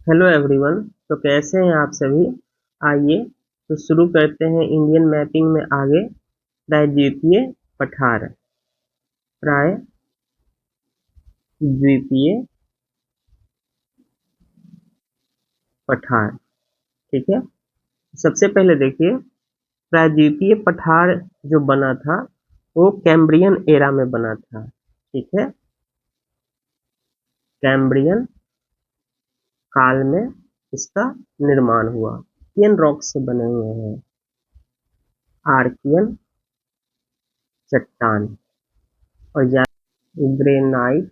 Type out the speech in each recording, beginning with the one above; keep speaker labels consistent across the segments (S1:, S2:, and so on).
S1: Hello everyone. तो कैसे हैं आप सभी। आइए तो शुरू करते हैं इंडियन मैपिंग में आगे। प्रायद्वीपीय पठार। प्रायद्वीपीय पठार। ठीक है। सबसे पहले देखिए, प्रायद्वीपीय पठार जो बना था वो कैम्ब्रियन एरा में बना था। ठीक है। कैम्ब्रियन काल में इसका निर्माण हुआ। आर्कियन रॉक से बने हुए हैं। आर्कियन चट्टान और ग्रेनाइट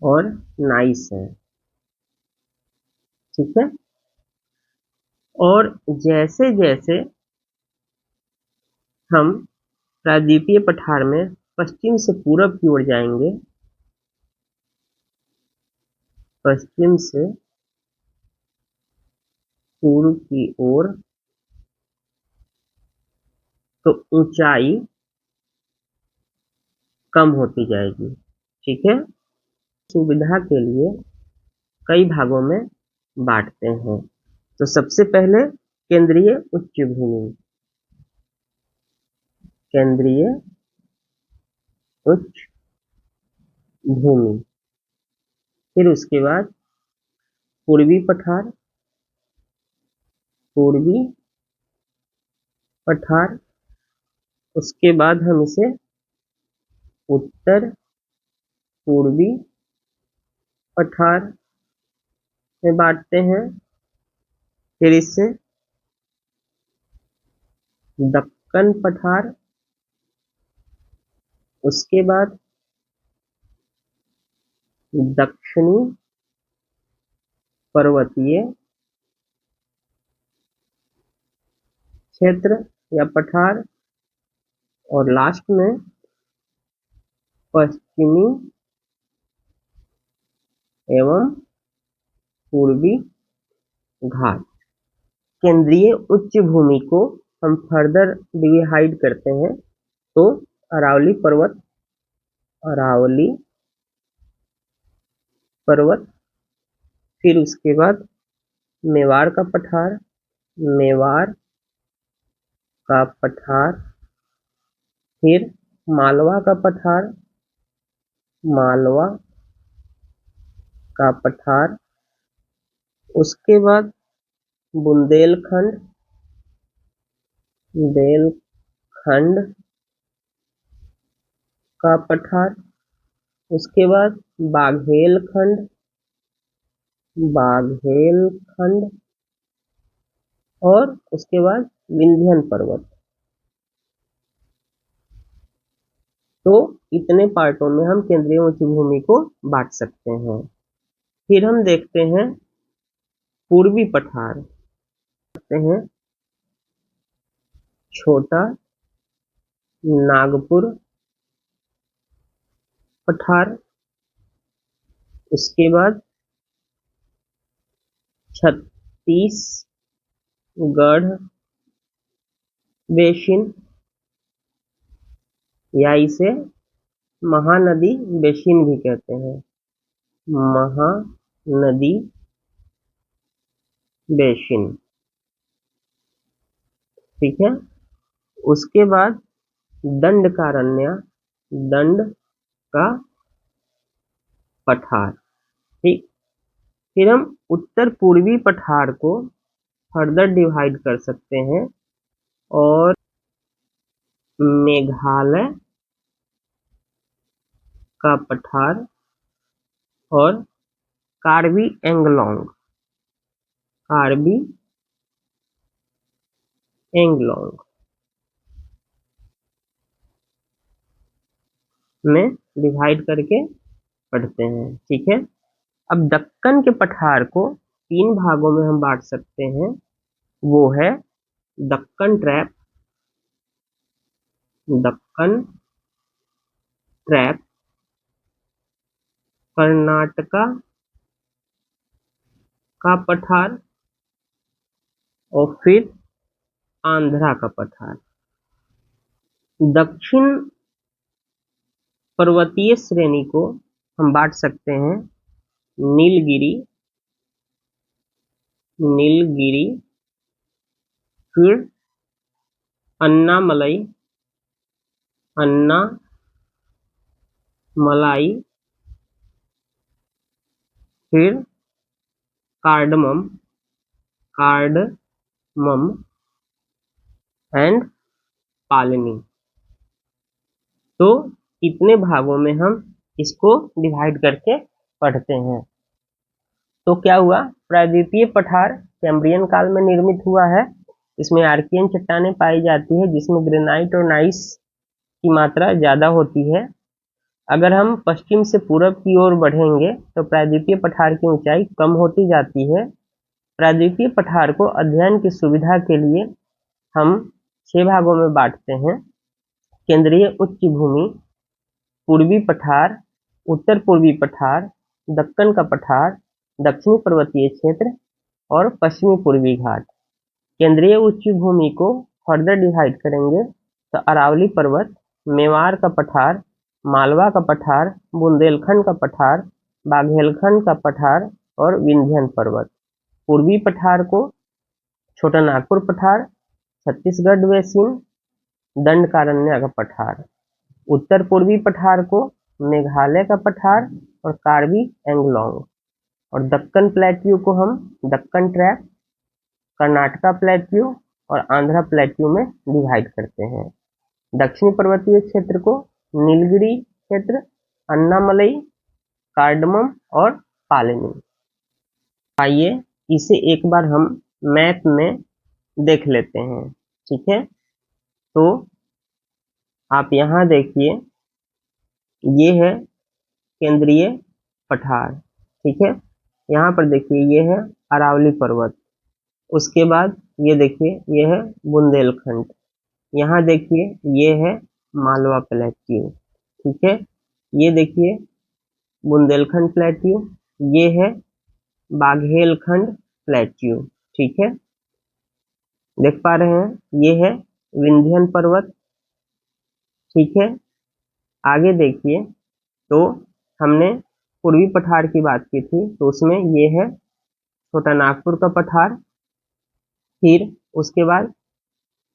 S1: और नाइस है। ठीक है। और जैसे जैसे हम प्रायद्वीपीय पठार में पश्चिम से पूरब की ओर जाएंगे, पश्चिम से पूर्व की ओर, तो ऊंचाई कम होती जाएगी। ठीक है। सुविधा के लिए कई भागों में बांटते हैं। तो सबसे पहले केंद्रीय उच्च भूमि। केंद्रीय उच्च भूमि। फिर उसके बाद पूर्वी पठार। पूर्वी पठार। उसके बाद हम इसे उत्तर पूर्वी पठार में बांटते हैं। फिर इससे दक्कन पठार। उसके बाद दक्षिणी पर्वतीय क्षेत्र या पठार। और लास्ट में पश्चिमी एवं पूर्वी घाट। केंद्रीय उच्च भूमि को हम फर्दर डिवाइड करते हैं तो अरावली पर्वत, अरावली पर्वत, फिर उसके बाद मेवाड़ का पठार, मेवाड़ का पठार, फिर मालवा का पठार, मालवा का पठार, उसके बाद बुंदेलखंड, बुंदेलखंड का पठार, उसके बाद बाघेलखंड, बाघेलखंड, और उसके बाद विंध्यन पर्वत। तो इतने पार्टों में हम केंद्रीय उच्च भूमि को बांट सकते हैं। फिर हम देखते हैं पूर्वी पठार। देखते हैं छोटा नागपुर पठार। उसके बाद छत्तीसगढ़ बेसिन, या इसे महानदी बेसिन भी कहते हैं। महानदी बेसिन। ठीक है। उसके बाद दंडकारण्य, दंड का पठार। ठीक। फिर हम उत्तर पूर्वी पठार को फर्दर डिवाइड कर सकते हैं और मेघालय का पठार और कार्बी एंगलोंग, कार्बी एंगलोंग में डिवाइड करके पढ़ते हैं। ठीक है। अब दक्कन के पठार को तीन भागों में हम बांट सकते हैं। वो है दक्कन ट्रैप, दक्कन ट्रैप, कर्नाटका का पठार, और फिर आंध्रा का पठार। दक्षिण पर्वतीय श्रेणी को हम बांट सकते हैं नीलगिरी, नीलगिरी, फिर अन्नामलई, अन्नामलाई, फिर कार्डमम, कार्डमम एंड पालनी। तो इतने भागों में हम इसको डिवाइड करके पढ़ते हैं। तो क्या हुआ, प्रायद्वीपीय पठार कैम्ब्रियन काल में निर्मित हुआ है। इसमें आर्कियन चट्टानें पाई जाती है जिसमें ग्रेनाइट और नाइस की मात्रा ज्यादा होती है। अगर हम पश्चिम से पूरब की ओर बढ़ेंगे तो प्रायद्वीपीय पठार की ऊंचाई कम होती जाती है। प्रायद्वीपीय पठार को अध्ययन की सुविधा के लिए हम 6 भागों में बांटते हैं। केंद्रीय उच्च भूमि, पूर्वी पठार, उत्तर पूर्वी पठार, दक्कन का पठार, दक्षिणी पर्वतीय क्षेत्र और पश्चिमी पूर्वी घाट। केंद्रीय उच्च भूमि को फर्दर डिवाइड करेंगे तो अरावली पर्वत, मेवाड़ का पठार, मालवा का पठार, बुंदेलखंड का पठार, बाघेलखंड का पठार और विंध्यन पर्वत। पूर्वी पठार को छोटा नागपुर पठार, छत्तीसगढ़ बेसिन, दंडकारण्य का पठार। उत्तर पूर्वी पठार को मेघालय का पठार और कार्बी एंगलोंग। और दक्कन प्लेट्यू को हम दक्कन ट्रैप, कर्नाटका प्लेट्यू और आंध्रा प्लेट्यू में डिवाइड करते हैं। दक्षिणी पर्वतीय क्षेत्र को नीलगिरी क्षेत्र, अन्नामलई, कार्डमम और पालनी। आइए इसे एक बार हम मैप में देख लेते हैं, ठीक है। तो आप यहाँ देखिए, ये है केंद्रीय पठार, ठीक है। यहाँ पर देखिए ये है अरावली पर्वत, उसके बाद ये देखिए ये है बुंदेलखंड, यहाँ देखिए ये है मालवा प्लेट्यू, ठीक है। ये देखिए बुंदेलखंड प्लेट्यू, ये है बाघेलखंड प्लेट्यू, ठीक है, देख पा रहे हैं। ये है विंध्यन पर्वत, ठीक है। आगे देखिए, तो हमने पूर्वी पठार की बात की थी, तो उसमें ये है छोटा नागपुर का पठार, फिर उसके बाद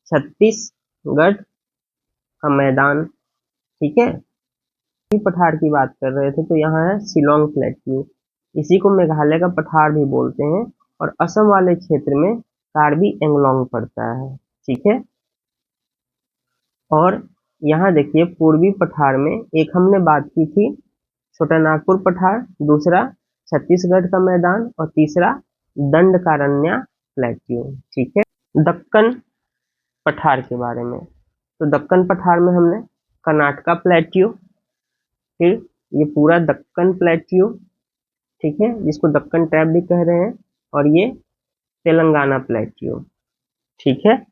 S1: छत्तीसगढ़ का मैदान, ठीक है। पूर्वी पठार की बात कर रहे थे तो यहाँ है शिलोंग प्लेट्यू, इसी को मेघालय का पठार भी बोलते हैं, और असम वाले क्षेत्र में कार्बी एंगलोंग पड़ता है, ठीक है। और यहाँ देखिए पूर्वी पठार में एक हमने बात की थी छोटा नागपुर पठार, दूसरा छत्तीसगढ़ का मैदान और तीसरा दंडकारण्य प्लेट्यू, ठीक है। दक्कन पठार के बारे में, तो दक्कन पठार में हमने कर्नाटका प्लेट्यू, फिर ये पूरा दक्कन प्लेट्यू, ठीक है, जिसको दक्कन ट्रैप भी कह रहे हैं, और ये तेलंगाना प्लेट्यू, ठीक है,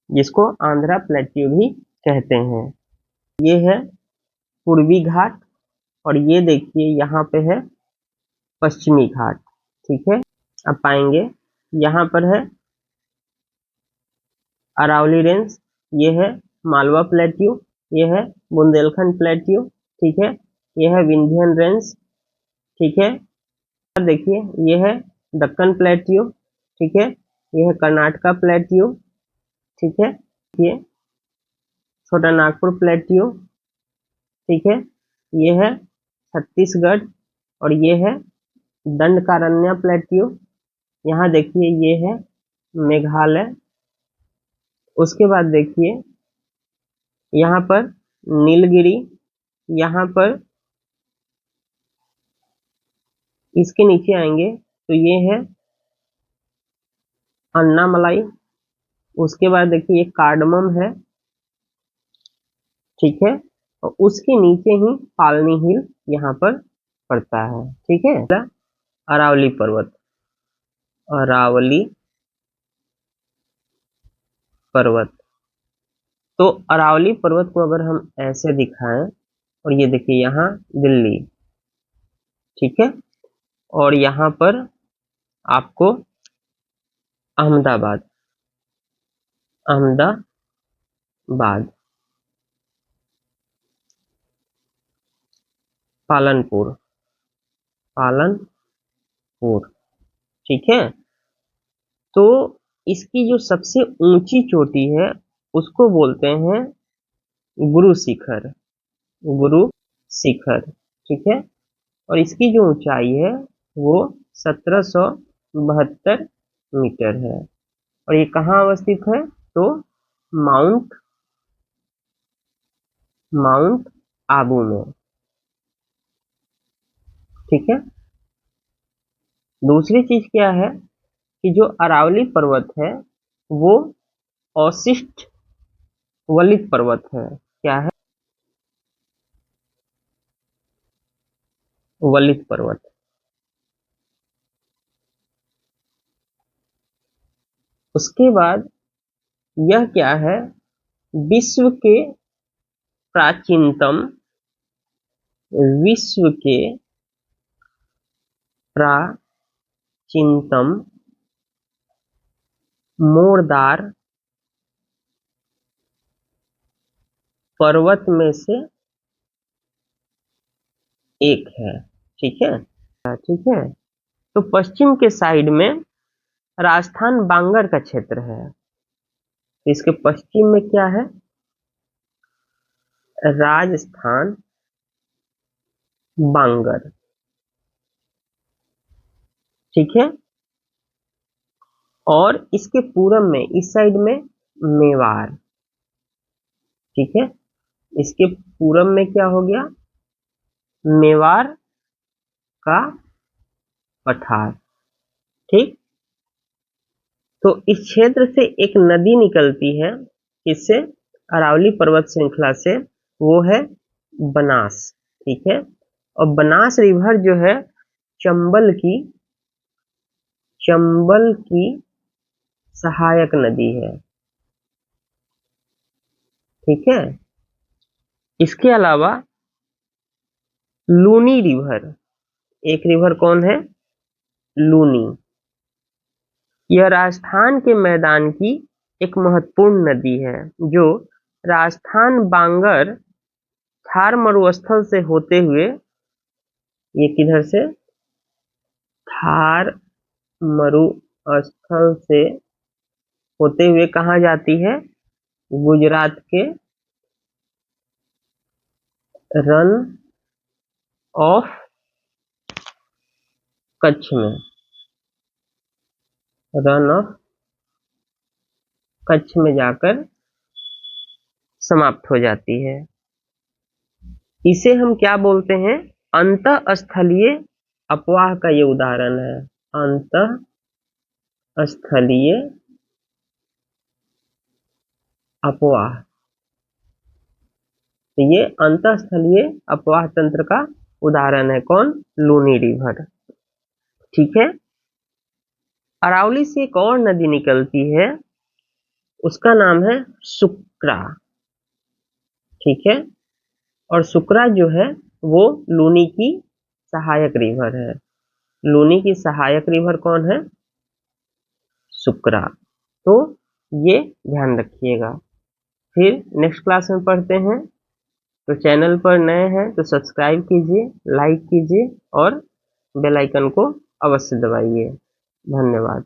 S1: जिसको आंध्रा प्लेट्यू भी कहते हैं। ये है पूर्वी घाट, और ये देखिए यहाँ पे है पश्चिमी घाट, ठीक है। अब पाएंगे यहाँ पर है अरावली रेंज, ये है मालवा प्लेट्यू, ये है बुंदेलखंड प्लेट्यू, ठीक है, ये है विंध्यन रेंज, ठीक है। देखिए ये है दक्कन प्लेट्यू, ठीक है, ये है कर्नाटका प्लेट्यू, ठीक है, ये छोटा नागपुर प्लेट्यू, ठीक है, ये है छत्तीसगढ़, और ये है दंडकारण्य प्लेट्यू। यहाँ देखिए ये है मेघालय। उसके बाद देखिए यहाँ पर नीलगिरी, यहाँ पर इसके नीचे आएंगे तो ये है अन्नामलाई। उसके बाद देखिए ये कार्डमम है, ठीक है, और उसके नीचे ही पालनी हिल यहाँ पर पड़ता है, ठीक है। अरावली पर्वत, अरावली पर्वत, तो अरावली पर्वत को अगर हम ऐसे दिखाएं, और ये देखिए यहाँ दिल्ली, ठीक है, और यहाँ पर आपको अहमदाबाद, अहमदाबाद, पालनपुर, पालनपुर। ठीक है, तो इसकी जो सबसे ऊंची चोटी है उसको बोलते हैं गुरु शिखर, गुरु शिखर। ठीक है, और इसकी जो ऊंचाई है वो 1772 मीटर है। और ये कहाँ अवस्थित है? तो माउंट माउंट आबू में। ठीक है, दूसरी चीज क्या है कि जो अरावली पर्वत है वो अवशिष्ट वलित पर्वत है। क्या है? वलित पर्वत। उसके बाद यह क्या है? विश्व के प्राचीनतम विश्व के प्राचीनतम मोरदार पर्वत में से एक है। ठीक है, ठीक है, तो पश्चिम के साइड में राजस्थान बांगर का क्षेत्र है। इसके पश्चिम में क्या है? राजस्थान बांगर। ठीक है, और इसके पूरब में इस साइड में मेवाड़। ठीक है, इसके पूरब में क्या हो गया? मेवाड़ का पठार। ठीक, तो इस क्षेत्र से एक नदी निकलती है, इससे अरावली पर्वत श्रृंखला से, वो है बनास। ठीक है, और बनास रिवर जो है चंबल की सहायक नदी है। ठीक है, इसके अलावा लूनी रिवर, एक रिवर कौन है? लूनी। यह राजस्थान के मैदान की एक महत्वपूर्ण नदी है जो राजस्थान बांगर थार मरुस्थल से होते हुए, ये किधर से? थार मरुस्थल से होते हुए कहाँ जाती है? गुजरात के रन ऑफ कच्छ में, रन ऑफ कच्छ में जाकर समाप्त हो जाती है। इसे हम क्या बोलते हैं? अंतःस्थलीय अपवाह का ये उदाहरण है। अंतःस्थलीय अपवाह, तो ये अंतःस्थलीय अपवाह तंत्र का उदाहरण है। कौन? लूनी रिवर। ठीक है, अरावली से एक और नदी निकलती है, उसका नाम है सुक्रा। ठीक है, और सुक्रा जो है वो लूनी की सहायक रिवर है। लूनी की सहायक रिवर कौन है? सुक्रा। तो ये ध्यान रखिएगा। फिर नेक्स्ट क्लास में पढ़ते हैं। तो चैनल पर नए हैं तो सब्सक्राइब कीजिए, लाइक कीजिए और बेल आइकन को अवश्य दबाइए। धन्यवाद।